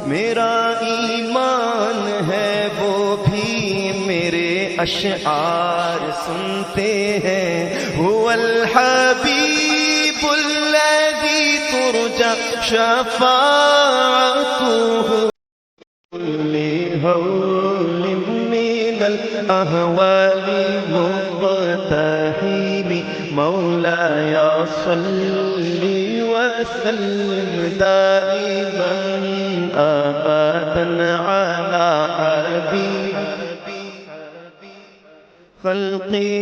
میرا ایمان ہے وہ بھی میرے اشعار سنتے ہیں. هو الحبیب الذی ترجى شفاعته لهول من الأهوال مقتحم. مولاي صل وسلم دائما أبدا على حبيبك خلقي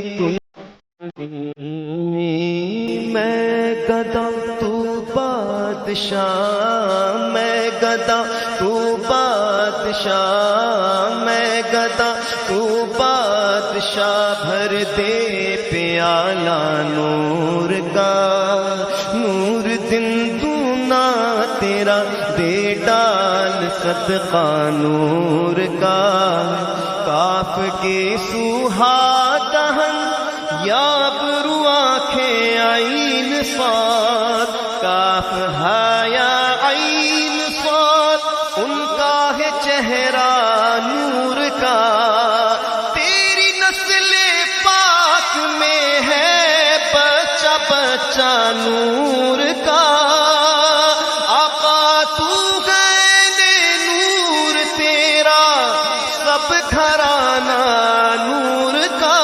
میں گدا تو بادشاہ، میں گدا تو بادشاہ، میں گدا تو بادشاہ. بھر دے پیالہ نور کا، نور دن دونا تیرا دے ڈال صدقہ نور کا. کاف کے سوہا دہن یا برو آنکھیں عین صاد، کاف ہایا عین صاد، ان کا ہے چہرہ نور کا. تیری نسل پاک میں ہے بچہ بچہ نور کا. آقا تو ہے نور تیرا سب گھرانہ نور کا.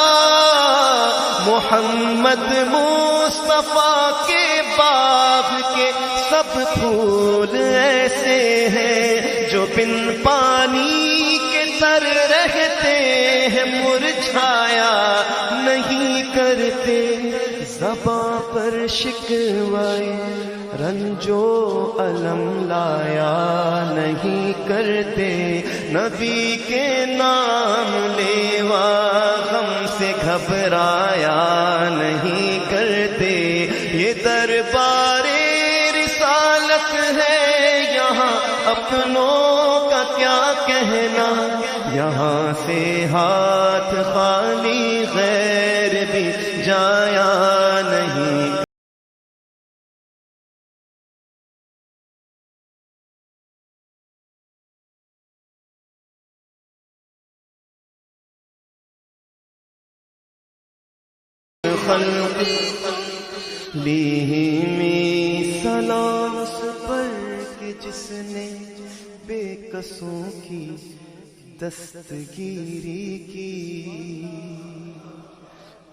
محمد مصطفیٰ کے باغ کے سب پھول ایسے ہیں جو بن پانی کے تر رہتے ہیں، مرجھایا نہیں کرتے. زباں پر شکوائے رنجو علم لایا نہیں کرتے. نبی کے نام لیوا غم سے گھبرایا نہیں کرتے. یہ دربار رسالت ہے یہاں اپنوں کا کیا کہنا. یہاں سے ہاتھ خالی غیر بھی جایا نہیں. خلق لیہمی سلام اس پر کہ جس نے بے قصوں کی دستگیری کی.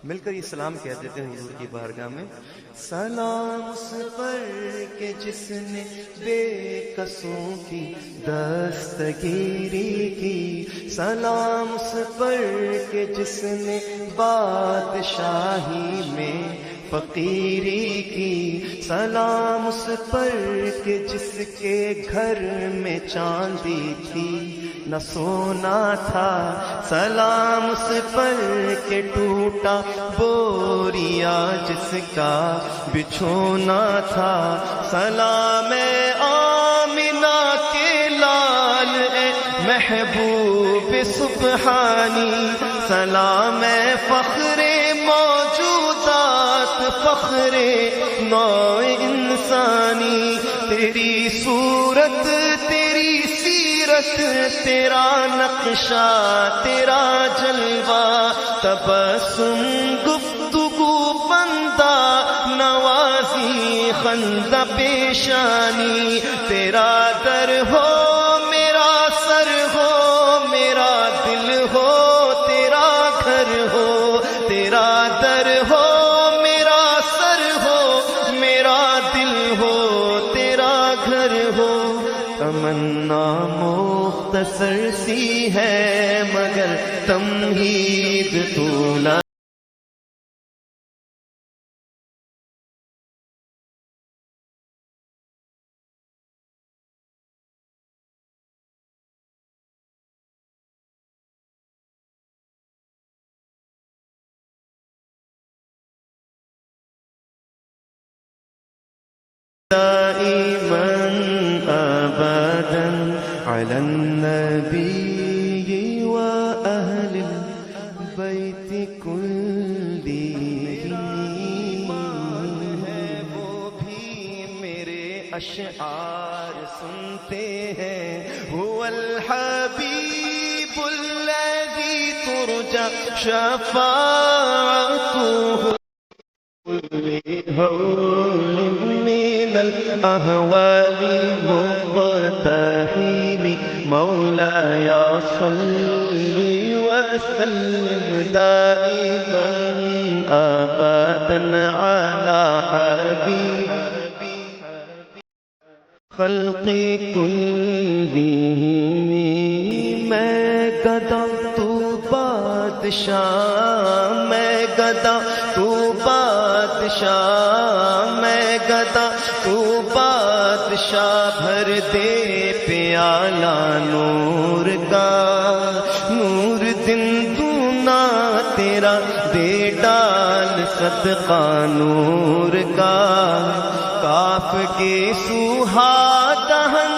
مل کر یہ سلام کہہ دیتے ہیں حضور کی بارگاہ میں. سلام اس پر کہ جس نے بے قصوں کی دستگیری کی. سلام اس پر کہ جس نے بادشاہی میں فقیری کی. سلام اس پر کہ جس کے گھر میں چاندی تھی نہ سونا تھا. سلام اس پر کہ ٹوٹا بوریا جس کا بچھونا تھا. سلام آمنہ کے لال اے محبوب سبحانی. سلام فخر موجودات فخر نوع انسانی. تیری صورت تیری سیرت تیرا نقشہ تیرا جلوہ تبسم گفتگو بندہ نوازی خندہ پیشانی. تیرا در ہو میرا سر ہو میرا دل ہو تیرا گھر ہو. تیرا در ہو میرا سر ہو میرا دل ہو تیرا گھر ہو. تمنا مختصر سی ہے مگر تمہید طولا. دائما ابدا على النبي واهل البيت كلهم. ہے وہ بھی میرے اشعار سنتے ہیں هو الحبیب الذی ترجى شفاعته هول من الأهوال مقتحم مولاي صل وسلم دائما أبدا على حبيب خلق كلهم میں گدا تو بادشاہ میں گدا تو بادشاہ میں گدا تو بادشاہ بھر دے پیالہ نور کا نور دن دونا تیرا دے ڈال صدقہ نور کا کاف کے سوہا دہن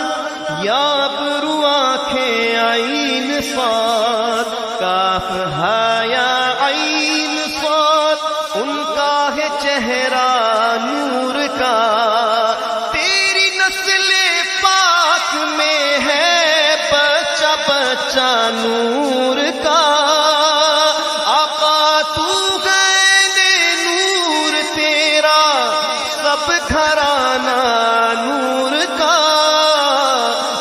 یاب رو آنکھیں عین صاد کاف حیا عین صاد ان کا ہے چہرہ نور کا تیری نسل پاک میں ہے بچہ بچہ نور کا آقا تو گئے نور تیرا سب گھرانہ نور کا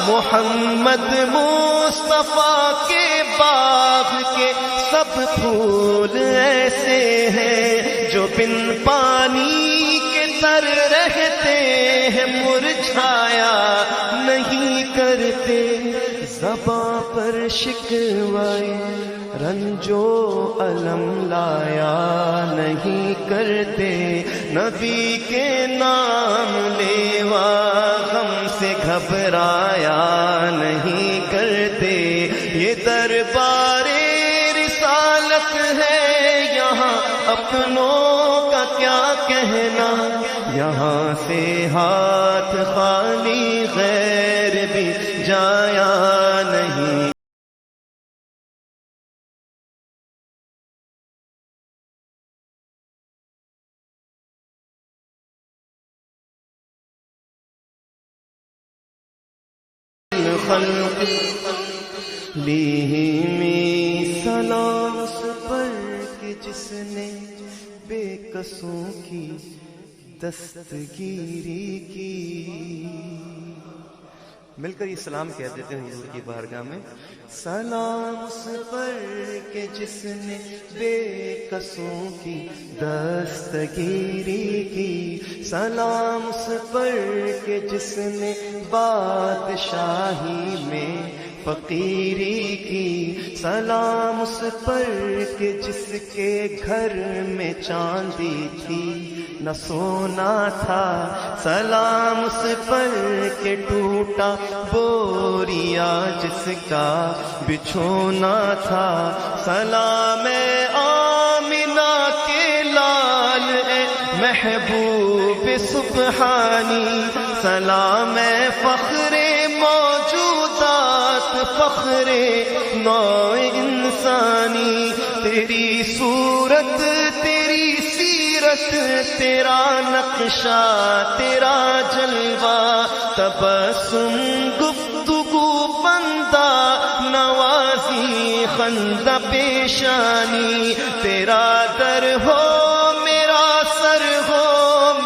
محمد مصطفیٰ کے باغ کے سب پھول ایسے ہیں جو بن پانی کے تر رہتے ہیں مرجھایا نہیں کرتے زباں پر شکوائے رنجو علم لایا نہیں کرتے نبی کے نام لیوا غم سے گھبرایا نہیں کرتے یہ دربار رسالت ہے یہاں اپنوں کا کیا کہنا یہاں سے ہاتھ خالی غیر بھی جایا نہیں خلق لیہمی سلام اس پر کہ جس نے بے قصوں کی دستگیری کی مل کر یہ سلام کہہ دیتے ہیں حضور کی بارگاہ میں سلام اس پر کہ جس نے بے قصوں کی دستگیری کی سلام اس پر کہ جس نے بادشاہی میں فقیری کی سلام اس پر کہ جس کے گھر میں چاندی تھی نہ سونا تھا سلام اس پر کہ ٹوٹا بوریا جس کا بچھونا تھا سلام آمنہ کے لال اے محبوب سبحانی سلام فخر موجودات فخر نوع انسانی تیری صورت تیری سیرت تیرا نقشہ تیرا جلوہ تبسم گفتگو بندہ نوازی خندہ پیشانی تیرا در ہو میرا سر ہو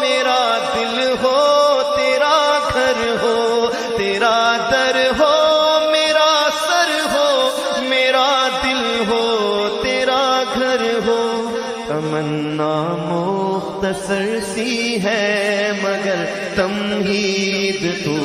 میرا دل ہو تیرا گھر ہو تیرا در ہو میرا سر ہو میرا دل ہو تیرا گھر ہو تمنا مختصر سی ہے مگر تمہید تو